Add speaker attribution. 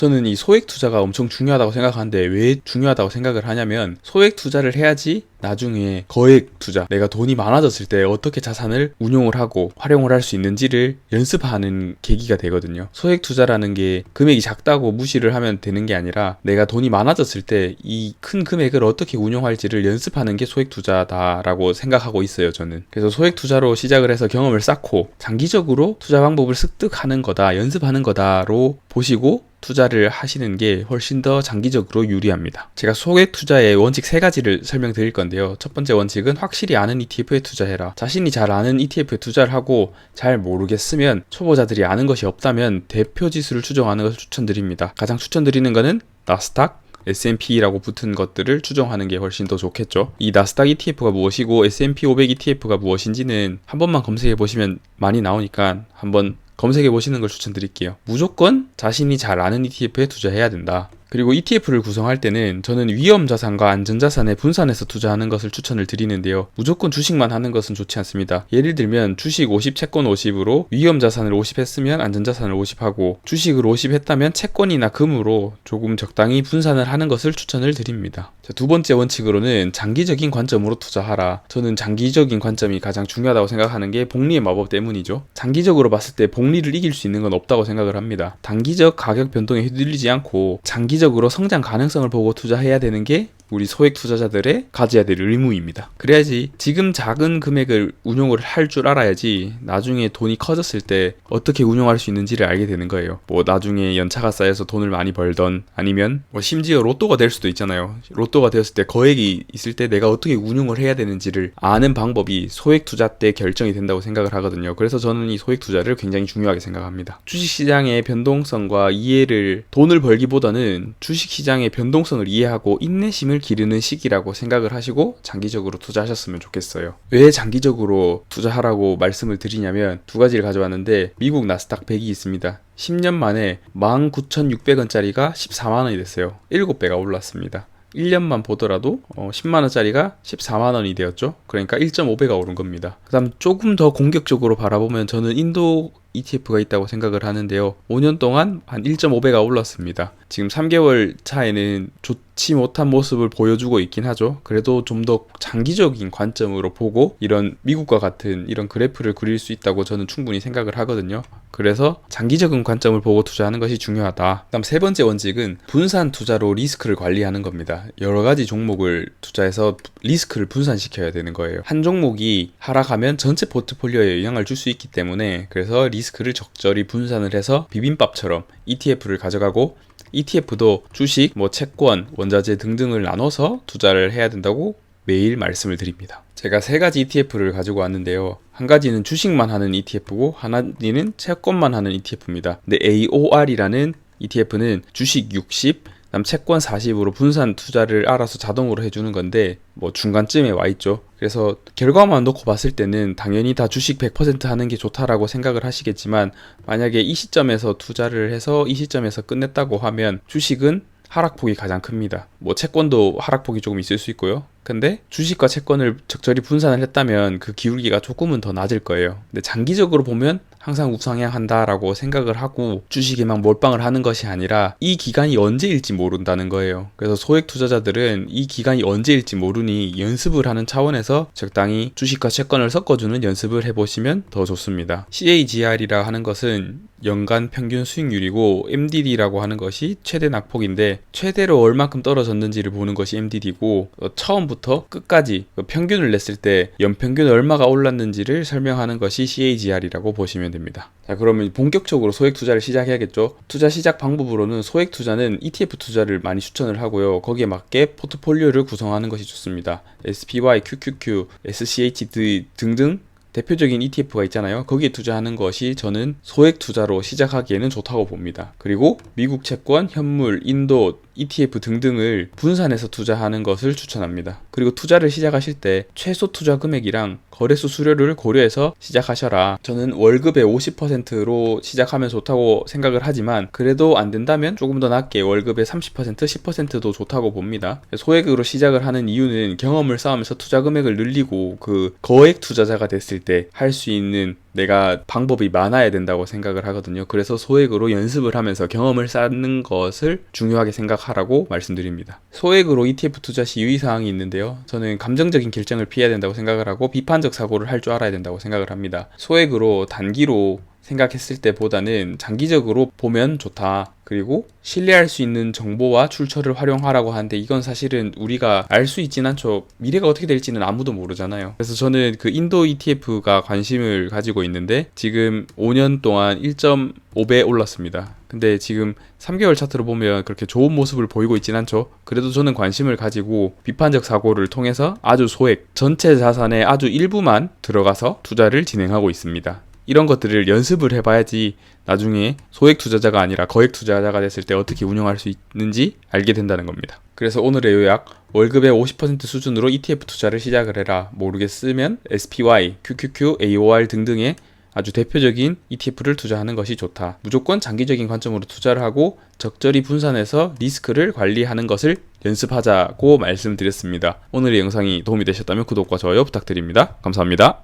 Speaker 1: 저는 이 소액 투자가 엄청 중요하다고 생각하는데 왜 중요하다고 생각을 하냐면 소액 투자를 해야지 나중에 거액 투자, 내가 돈이 많아졌을 때 어떻게 자산을 운용을 하고 활용을 할 수 있는지를 연습하는 계기가 되거든요. 소액 투자라는 게 금액이 작다고 무시를 하면 되는 게 아니라 내가 돈이 많아졌을 때 이 큰 금액을 어떻게 운용할지를 연습하는 게 소액 투자다라고 생각하고 있어요, 저는. 그래서 소액 투자로 시작을 해서 경험을 쌓고 장기적으로 투자 방법을 습득하는 거다, 연습하는 거다로 보시고 투자를 하시는 게 훨씬 더 장기적으로 유리합니다. 제가 소액 투자의 원칙 3가지를 설명드릴 건데요. 첫 번째 원칙은 확실히 아는 ETF에 투자해라. 자신이 잘 아는 ETF에 투자를 하고 잘 모르겠으면, 초보자들이 아는 것이 없다면 대표 지수를 추정하는 것을 추천드립니다. 가장 추천드리는 것은 나스닥, S&P라고 붙은 것들을 추정하는 게 훨씬 더 좋겠죠. 이 나스닥 ETF가 무엇이고 S&P 500 ETF가 무엇인지는 한 번만 검색해 보시면 많이 나오니까 한번 검색해 보시는 걸 추천드릴게요. 무조건 자신이 잘 아는 ETF에 투자해야 된다. 그리고 ETF를 구성할 때는 저는 위험자산과 안전자산의 분산해서 투자하는 것을 추천을 드리는데요. 무조건 주식만 하는 것은 좋지 않습니다. 예를 들면 주식 50, 채권 50으로 위험자산을 50 했으면 안전자산을 50 하고, 주식을 50 했다면 채권이나 금으로 조금 적당히 분산을 하는 것을 추천을 드립니다. 자, 두 번째 원칙으로는 장기적인 관점으로 투자하라. 저는 장기적인 관점이 가장 중요하다고 생각하는 게 복리의 마법 때문이죠. 장기적으로 봤을 때 복리를 이길 수 있는 건 없다고 생각을 합니다. 단기적 가격 변동에 휘둘리지 않고 장기적으로 성장 가능성을 보고 투자해야 되는 게 우리 소액 투자자들의 가져야 될 의무입니다. 그래야지 지금 작은 금액을 운용을 할 줄 알아야지 나중에 돈이 커졌을 때 어떻게 운용할 수 있는지를 알게 되는 거예요. 뭐 나중에 연차가 쌓여서 돈을 많이 벌던, 아니면 뭐 심지어 로또가 될 수도 있잖아요. 로또가 되었을 때 거액이 있을 때 내가 어떻게 운용을 해야 되는지를 아는 방법이 소액 투자 때 결정이 된다고 생각을 하거든요. 그래서 저는 이 소액 투자를 굉장히 중요하게 생각합니다. 주식시장의 변동성과 이해를, 돈을 벌기보다는 주식시장의 변동성을 이해하고 인내심을 기르는 시기라고 생각을 하시고 장기적으로 투자하셨으면 좋겠어요. 왜 장기적으로 투자하라고 말씀을 드리냐면, 2가지를 가져왔는데 미국 나스닥 100이 있습니다. 10년 만에 19,600원짜리가 14만원이 됐어요. 7배가 올랐습니다. 1년만 보더라도 10만원짜리가 14만원이 되었죠. 그러니까 1.5배가 오른 겁니다. 그 다음 조금 더 공격적으로 바라보면 저는 인도 ETF가 있다고 생각을 하는데요. 5년 동안 한 1.5배가 올랐습니다. 지금 3개월 차에는 좋지 못한 모습을 보여주고 있긴 하죠. 그래도 좀 더 장기적인 관점으로 보고 이런 미국과 같은 이런 그래프를 그릴 수 있다고 저는 충분히 생각을 하거든요. 그래서 장기적인 관점을 보고 투자하는 것이 중요하다. 그다음 3번째 원칙은 분산 투자로 리스크를 관리하는 겁니다. 여러 가지 종목을 투자해서 리스크를 분산시켜야 되는 거예요. 한 종목이 하락하면 전체 포트폴리오에 영향을 줄 수 있기 때문에, 그래서 리스크를 적절히 분산을 해서 비빔밥처럼 ETF를 가져가고, ETF도 주식, 채권, 원자재 등등을 나눠서 투자를 해야 된다고 매일 말씀을 드립니다. 제가 3가지 ETF를 가지고 왔는데요. 한 가지는 주식만 하는 ETF고 하나는 채권만 하는 ETF입니다. 근데 AOR이라는 ETF는 주식 60, 그다음 채권 40으로 분산 투자를 알아서 자동으로 해주는 건데 중간쯤에 와 있죠. 그래서 결과만 놓고 봤을 때는 당연히 다 주식 100% 하는 게 좋다라고 생각을 하시겠지만, 만약에 이 시점에서 투자를 해서 이 시점에서 끝냈다고 하면 주식은 하락폭이 가장 큽니다. 채권도 하락폭이 조금 있을 수 있고요. 근데 주식과 채권을 적절히 분산을 했다면 그 기울기가 조금은 더 낮을 거예요. 근데 장기적으로 보면 항상 우상향한다라고 생각을 하고 주식에만 몰빵을 하는 것이 아니라 이 기간이 언제일지 모른다는 거예요. 그래서 소액 투자자들은 이 기간이 언제일지 모르니 연습을 하는 차원에서 적당히 주식과 채권을 섞어주는 연습을 해보시면 더 좋습니다. CAGR이라 하는 것은 연간 평균 수익률이고, MDD라고 하는 것이 최대 낙폭인데, 최대로 얼마큼 떨어졌는지를 보는 것이 MDD고, 처음부터 끝까지 평균을 냈을 때 연평균 얼마가 올랐는지를 설명하는 것이 CAGR이라고 보시면 됩니다. 자, 그러면 본격적으로 소액 투자를 시작해야겠죠. 투자 시작 방법으로는 소액 투자는 ETF 투자를 많이 추천을 하고요. 거기에 맞게 포트폴리오를 구성하는 것이 좋습니다. SPY, QQQ, SCHD 등등 대표적인 ETF가 있잖아요. 거기에 투자하는 것이 저는 소액 투자로 시작하기에는 좋다고 봅니다. 그리고 미국 채권, 현물, 인도 ETF 등등을 분산해서 투자하는 것을 추천합니다. 그리고 투자를 시작하실 때 최소 투자 금액이랑 거래소 수수료를 고려해서 시작하셔라. 저는 월급의 50%로 시작하면 좋다고 생각을 하지만, 그래도 안 된다면 조금 더 낮게 월급의 30%, 10%도 좋다고 봅니다. 소액으로 시작을 하는 이유는 경험을 쌓으면서 투자 금액을 늘리고 그 거액 투자자가 됐을 때 할 수 있는 내가 방법이 많아야 된다고 생각을 하거든요. 그래서 소액으로 연습을 하면서 경험을 쌓는 것을 중요하게 생각하라고 말씀드립니다. 소액으로 ETF 투자 시 유의사항이 있는데요. 저는 감정적인 결정을 피해야 된다고 생각을 하고 비판적 사고를 할 줄 알아야 된다고 생각을 합니다. 소액으로 단기로 생각했을 때보다는 장기적으로 보면 좋다. 그리고 신뢰할 수 있는 정보와 출처를 활용하라고 하는데 이건 사실은 우리가 알 수 있진 않죠. 미래가 어떻게 될지는 아무도 모르잖아요. 그래서 저는 그 인도 ETF가 관심을 가지고 있는데 지금 5년 동안 1.5배 올랐습니다. 근데 지금 3개월 차트로 보면 그렇게 좋은 모습을 보이고 있진 않죠. 그래도 저는 관심을 가지고 비판적 사고를 통해서 아주 소액, 전체 자산의 아주 일부만 들어가서 투자를 진행하고 있습니다. 이런 것들을 연습을 해봐야지 나중에 소액 투자자가 아니라 거액 투자자가 됐을 때 어떻게 운영할 수 있는지 알게 된다는 겁니다. 그래서 오늘의 요약, 월급의 50% 수준으로 ETF 투자를 시작을 해라. 모르겠으면 SPY, QQQ, AOR 등등의 아주 대표적인 ETF를 투자하는 것이 좋다. 무조건 장기적인 관점으로 투자를 하고 적절히 분산해서 리스크를 관리하는 것을 연습하자고 말씀드렸습니다. 오늘의 영상이 도움이 되셨다면 구독과 좋아요 부탁드립니다. 감사합니다.